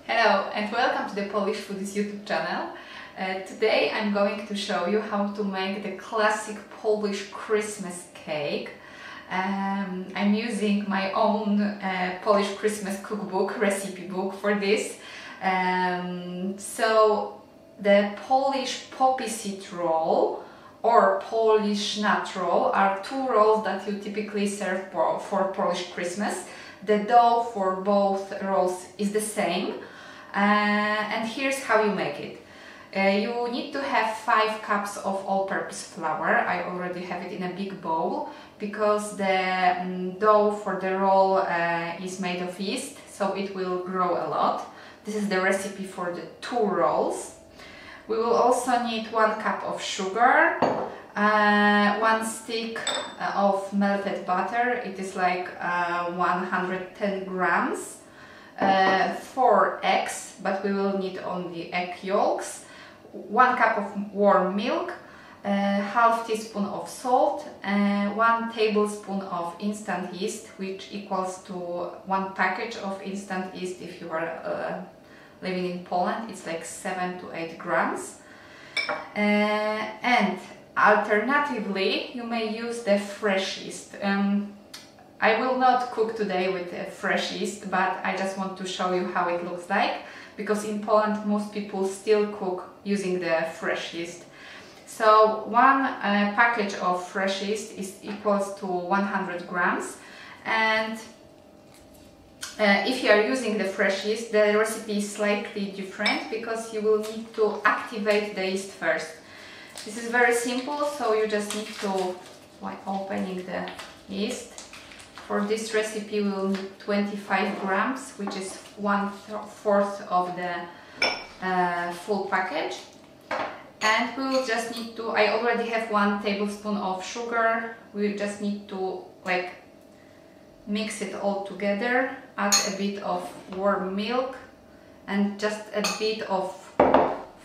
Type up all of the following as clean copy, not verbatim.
Hello and welcome to the Polish Foodies YouTube channel. Today I'm going to show you how to make the classic Polish Christmas cake. I'm using my own Polish Christmas cookbook, recipe book for this. So the Polish Poppyseed roll or Polish nut roll are two rolls that you typically serve for Polish Christmas. The dough for both rolls is the same. And here's how you make it. You need to have 5 cups of all-purpose flour. I already have it in a big bowl because the dough for the roll is made of yeast, so it will grow a lot. This is the recipe for the 2 rolls. We will also need 1 cup of sugar, 1 stick of melted butter. It is like 110 grams. 4 eggs, but we will need only egg yolks, 1 cup of warm milk, half teaspoon of salt, 1 tablespoon of instant yeast, which equals to 1 package of instant yeast if you are living in Poland. It's like 7 to 8 grams. And alternatively, you may use the fresh yeast. I will not cook today with fresh yeast, but I just want to show you how it looks like, because in Poland most people still cook using the fresh yeast. So 1 package of fresh yeast is equals to 100 grams, and if you are using the fresh yeast, the recipe is slightly different because you will need to activate the yeast first. This is very simple, so you just need to, by opening the yeast. For this recipe we will need 25 grams, which is 1/4 of the full package. And we will just need to, I already have 1 tablespoon of sugar. We just need to mix it all together, add a bit of warm milk and just a bit of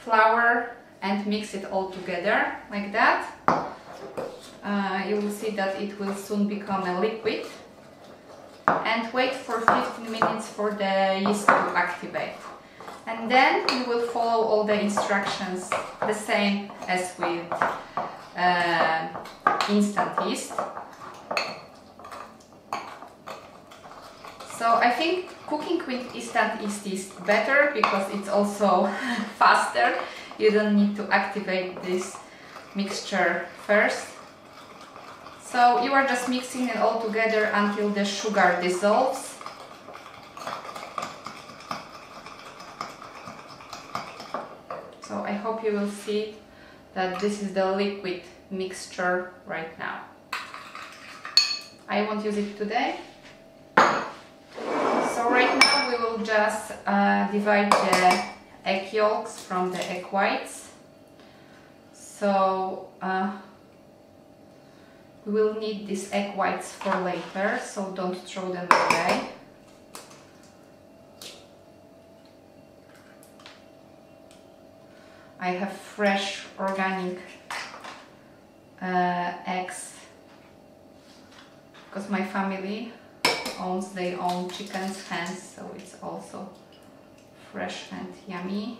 flour and mix it all together like that. You will see that it will soon become a liquid. And wait for 15 minutes for the yeast to activate. And then you will follow all the instructions the same as with instant yeast. So I think cooking with instant yeast is better because it's also faster. You don't need to activate this mixture first. So you are just mixing it all together until the sugar dissolves. So I hope you will see that this is the liquid mixture right now. I won't use it today. So right now we will just divide the egg yolks from the egg whites. So we will need these egg whites for later, so don't throw them away. I have fresh organic eggs because my family owns their own chickens, hens, so it's also fresh and yummy.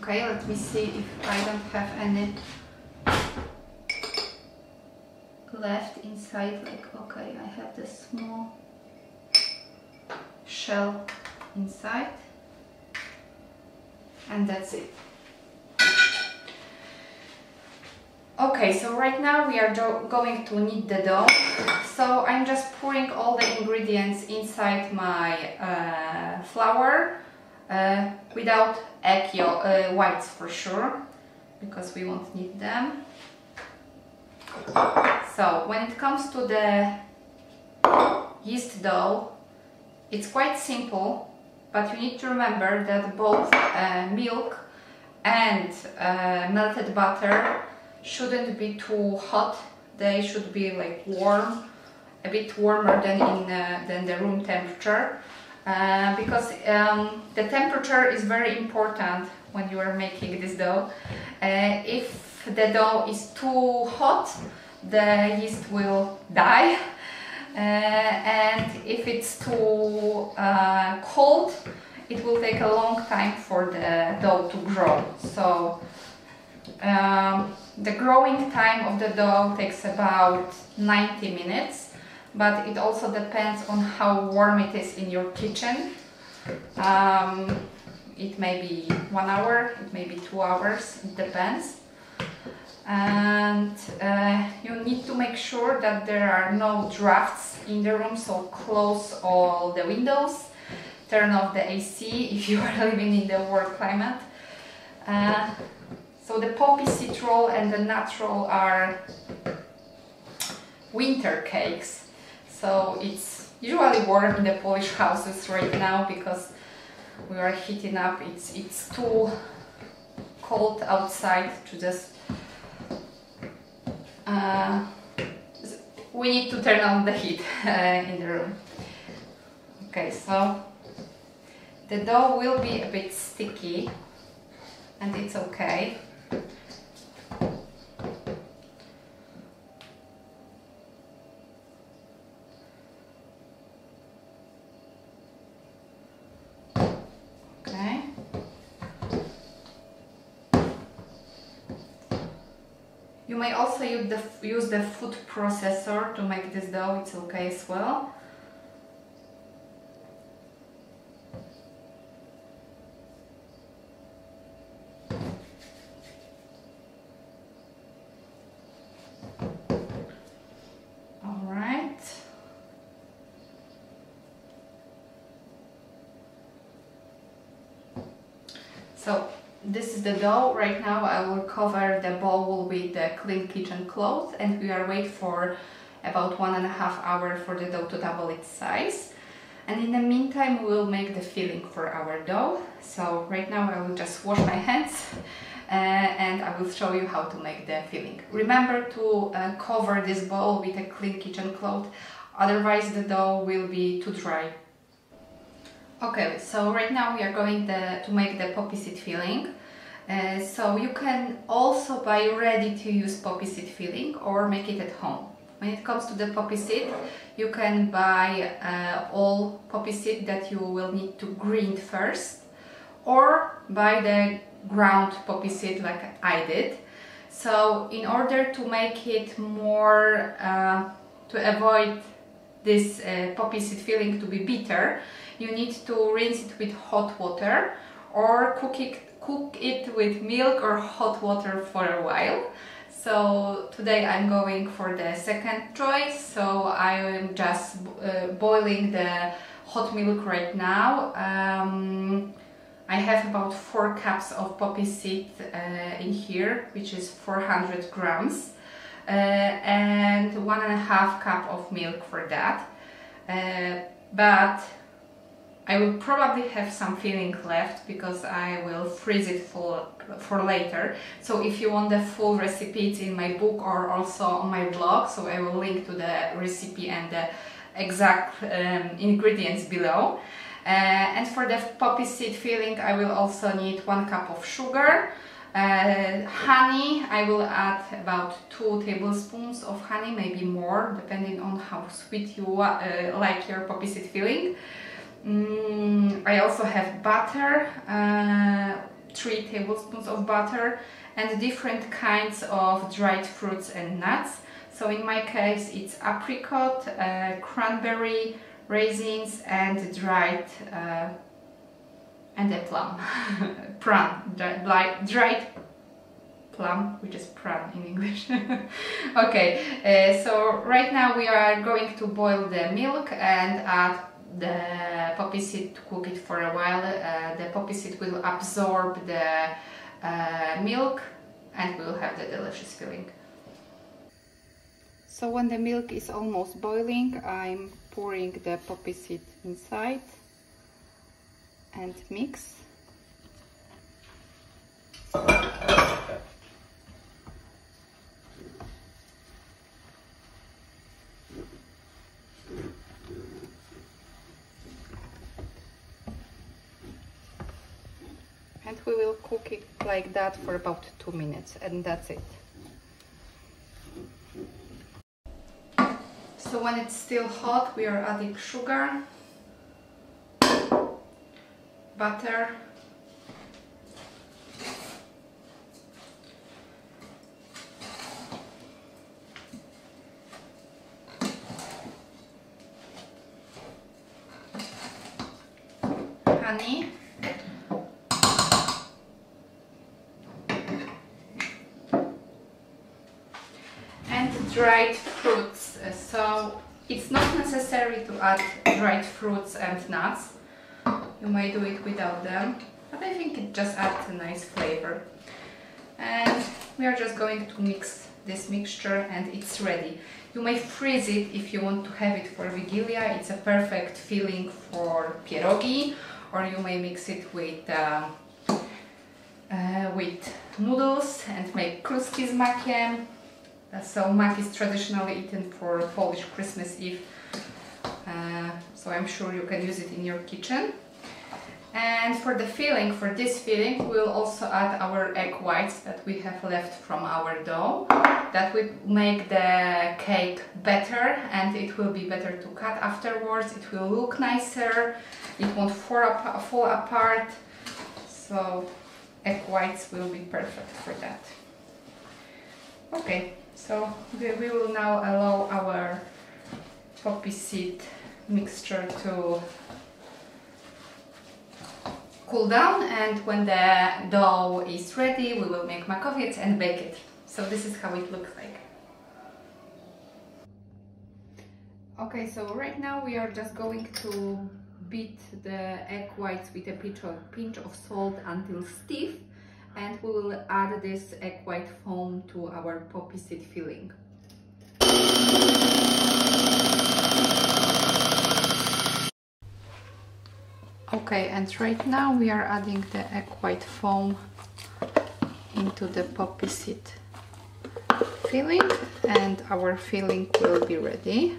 Okay, let me see if I don't have any left inside. Like, okay, I have the small shell inside, and that's it. Okay, so right now we are going to knead the dough. So I'm just pouring all the ingredients inside my flour. Without egg whites for sure, because we won't need them. So when it comes to the yeast dough, it's quite simple, but you need to remember that both milk and melted butter shouldn't be too hot they should be like warm, a bit warmer than the room temperature, because the temperature is very important when you are making this dough. If the dough is too hot, the yeast will die, and if it's too cold, it will take a long time for the dough to grow. So the growing time of the dough takes about 90 minutes, but it also depends on how warm it is in your kitchen. It may be 1 hour, it may be 2 hours, it depends. And you need to make sure that there are no drafts in the room, so close all the windows, turn off the AC if you are living in the warm climate. So the poppy seed roll and the nut roll are winter cakes. So it's usually warm in the Polish houses right now because we are heating up. It's too cold outside to just we need to turn on the heat in the room. Okay, so the dough will be a bit sticky, and it's okay. Okay. You may also use the food processor to make this dough, it's okay as well. So this is the dough. Right now I will cover the bowl with the clean kitchen cloth, and we are waiting for about 1.5 hours for the dough to double its size. And in the meantime we will make the filling for our dough. So right now I will just wash my hands and I will show you how to make the filling. Remember to cover this bowl with a clean kitchen cloth, otherwise the dough will be too dry. Okay, so right now we are going to make the poppy seed filling. So you can also buy ready to use poppy seed filling or make it at home. When it comes to the poppy seed, you can buy all poppy seed that you will need to grind first, or buy the ground poppy seed like I did. So in order to make it more, to avoid this poppy seed filling to be bitter, you need to rinse it with hot water or cook it with milk or hot water for a while. So today I'm going for the second choice, so I am just boiling the hot milk right now. I have about 4 cups of poppy seed in here, which is 400 grams, and 1.5 cup of milk for that. But I will probably have some filling left because I will freeze it for later. So if you want the full recipe, it's in my book or also on my blog, so I will link to the recipe and the exact ingredients below. And for the poppy seed filling I will also need 1 cup of sugar, honey. I will add about 2 tablespoons of honey, maybe more, depending on how sweet you like your poppy seed filling. I also have butter, 3 tablespoons of butter, and different kinds of dried fruits and nuts. So in my case it's apricot, cranberry, raisins, and dried and a plum. dried plum, which is plum in English. Okay, so right now we are going to boil the milk and add the poppy seed to cook it for a while. The poppy seed will absorb the milk and we will have the delicious filling. So when the milk is almost boiling, I'm pouring the poppy seed inside and mix. And we will cook it like that for about 2 minutes, and that's it. So when it's still hot, we are adding sugar, butter, honey, and dried fruits. So it's not necessary to add dried fruits and nuts. You may do it without them, but I think it just adds a nice flavor. And we are just going to mix this mixture and it's ready. You may freeze it if you want to have it for Vigilia. It's a perfect filling for pierogi, or you may mix it with noodles and make kluski z makiem. So mak is traditionally eaten for Polish Christmas Eve, so I'm sure you can use it in your kitchen. And for the filling, for this filling, we'll also add our egg whites that we have left from our dough. That will make the cake better, and it will be better to cut afterwards. It will look nicer, it won't fall apart, so egg whites will be perfect for that. Okay, so we will now allow our poppy seed mixture to cool down, and when the dough is ready, we will make makowiec and bake it. So this is how it looks like. Okay, so right now we are just going to beat the egg whites with a pinch of salt until stiff, and we will add this egg white foam to our poppy seed filling. Okay, and right now we are adding the egg white foam into the poppy seed filling, and our filling will be ready.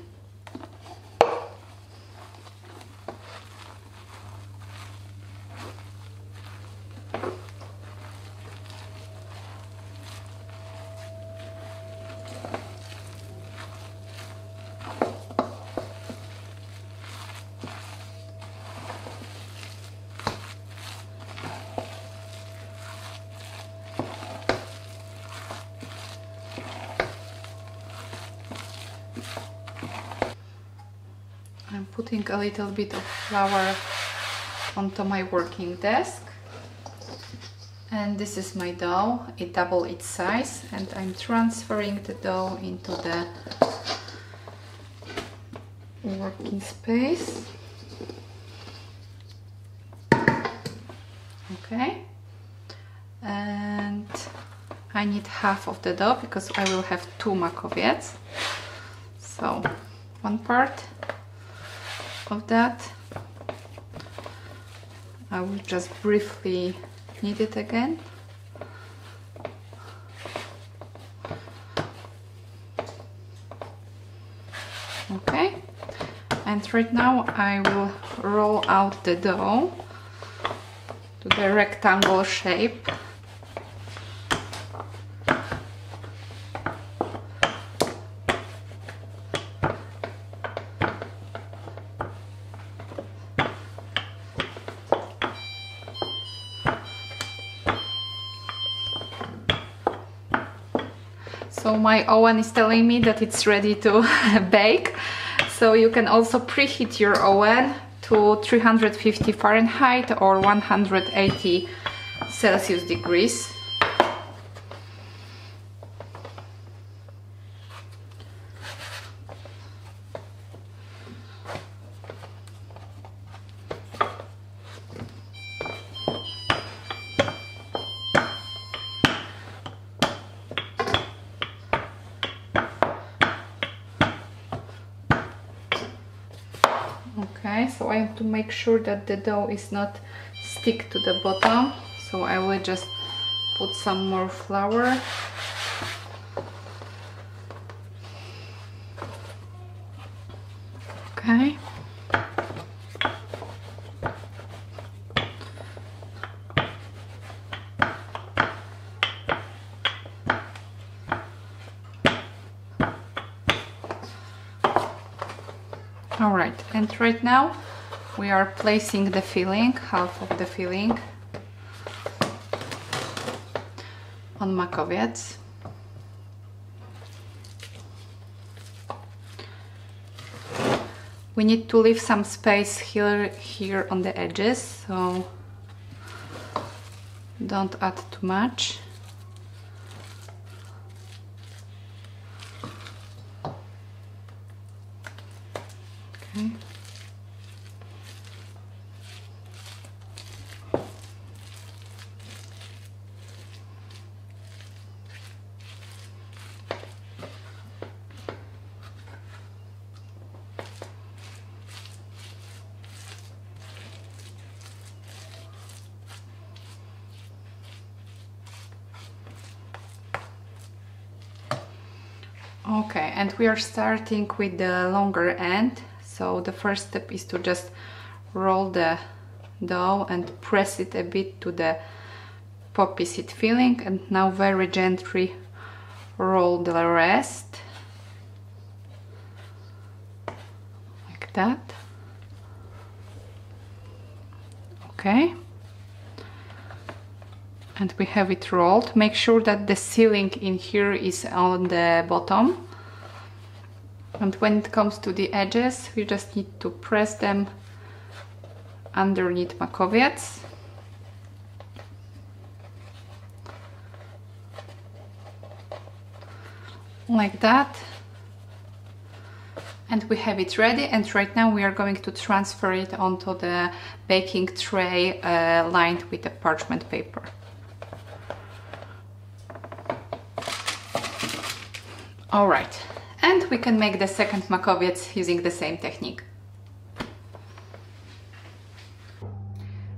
I'm putting a little bit of flour onto my working desk, and this is my dough. It doubled its size, and I'm transferring the dough into the working space. Okay, and I need half of the dough because I will have 2 makowiec. So 1 part of that. I will just briefly knead it again. Okay, and right now I will roll out the dough to the rectangle shape. So my oven is telling me that it's ready to bake. So you can also preheat your oven to 350 Fahrenheit or 180 Celsius degrees. Okay, so I have to make sure that the dough is not stick to the bottom, so I will just put some more flour. Okay. Alright, and right now we are placing the filling, half of the filling, on makowiec. We need to leave some space here on the edges, so don't add too much. Okay. Okay, and we are starting with the longer end. So the first step is to just roll the dough and press it a bit to the poppy seed filling, and now very gently roll the rest like that. Okay, and we have it rolled. Make sure that the sealing in here is on the bottom, and when it comes to the edges we just need to press them underneath makowiec. Like that, and we have it ready. And right now we are going to transfer it onto the baking tray lined with the parchment paper. All right, and we can make the second makowiec using the same technique.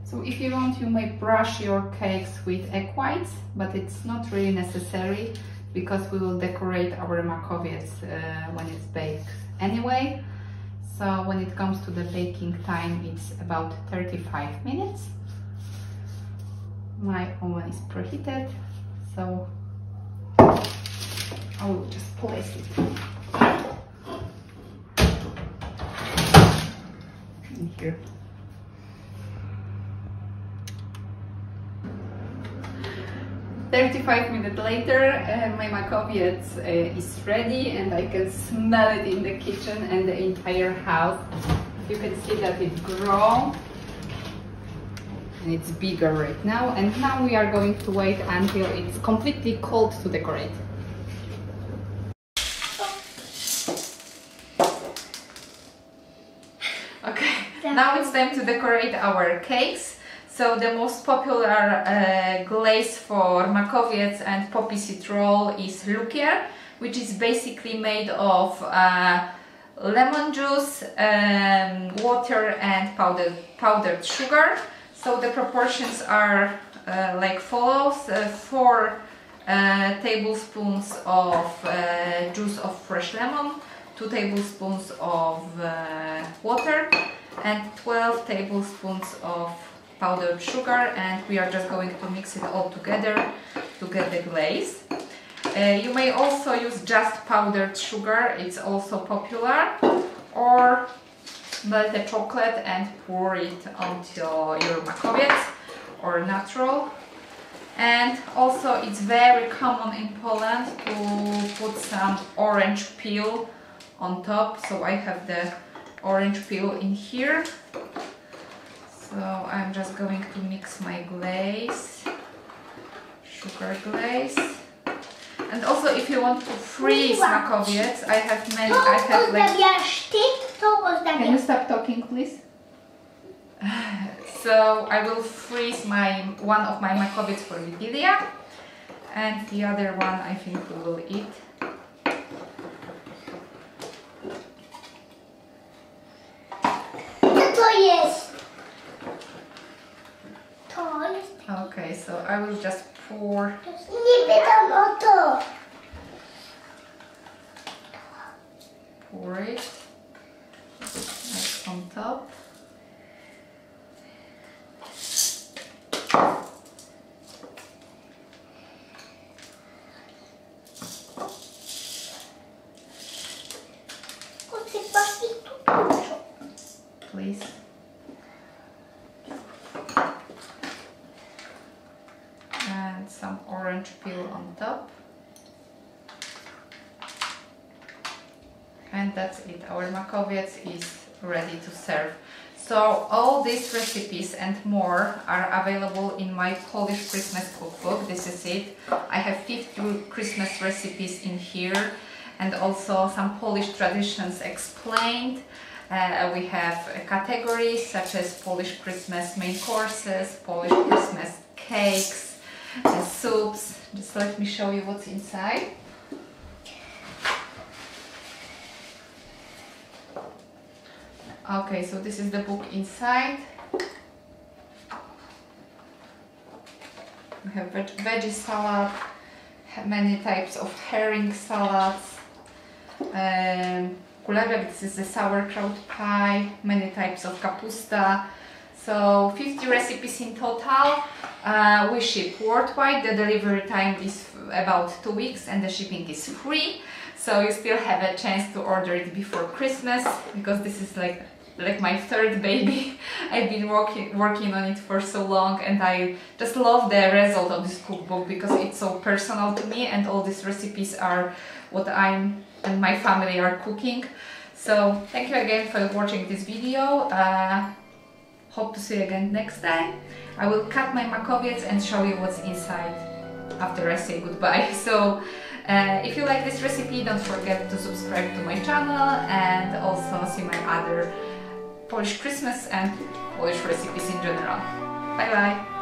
So if you want, you may brush your cakes with egg whites, but it's not really necessary because we will decorate our makowiec when it's baked anyway. So when it comes to the baking time, it's about 35 minutes. My oven is preheated, so I will just place it in here. "35 minutes later, my makowiec is ready, and I can smell it in the kitchen and the entire house. You can see that it's grown and it's bigger right now. And now we are going to wait until it's completely cold to decorate. Okay, now it's time to decorate our cakes. So the most popular glaze for makowiec and poppy seed roll is lukier, which is basically made of lemon juice, water and powdered sugar. So the proportions are like follows: 4 tablespoons of juice of fresh lemon, 2 tablespoons of water, and 12 tablespoons of powdered sugar, and we are just going to mix it all together to get the glaze. You may also use just powdered sugar, it's also popular, or melt the chocolate and pour it onto your makowiec, or natural. And also it's very common in Poland to put some orange peel on top, so I have the orange peel in here. So I'm just going to mix my glaze, sugar glaze. And also, if you want to freeze makowiec, I have like... Can you stop talking, please? So I will freeze one of my makowiec for Wigilia, and the other one I think we will eat. Okay, so I will just pour. Pour it like on top. And that's it, our makowiec is ready to serve. So all these recipes and more are available in my Polish Christmas cookbook. This is it. I have 50 Christmas recipes in here, and also some Polish traditions explained. We have categories such as Polish Christmas main courses, Polish Christmas cakes, soups. Just let me show you what's inside. Okay, so this is the book inside. We have veggie salad, many types of herring salads, kulewek, this is the sauerkraut pie, many types of kapusta. So 50 recipes in total. We ship worldwide. The delivery time is about 2 weeks and the shipping is free. So you still have a chance to order it before Christmas, because this is like my third baby. I've been working on it for so long, and I just love the result of this cookbook because it's so personal to me, and all these recipes are what I and my family are cooking. So thank you again for watching this video. Hope to see you again next time. I will cut my makowiec and show you what's inside after I say goodbye. So if you like this recipe, don't forget to subscribe to my channel and also see my other Polish Christmas and Polish recipes in general. Bye bye!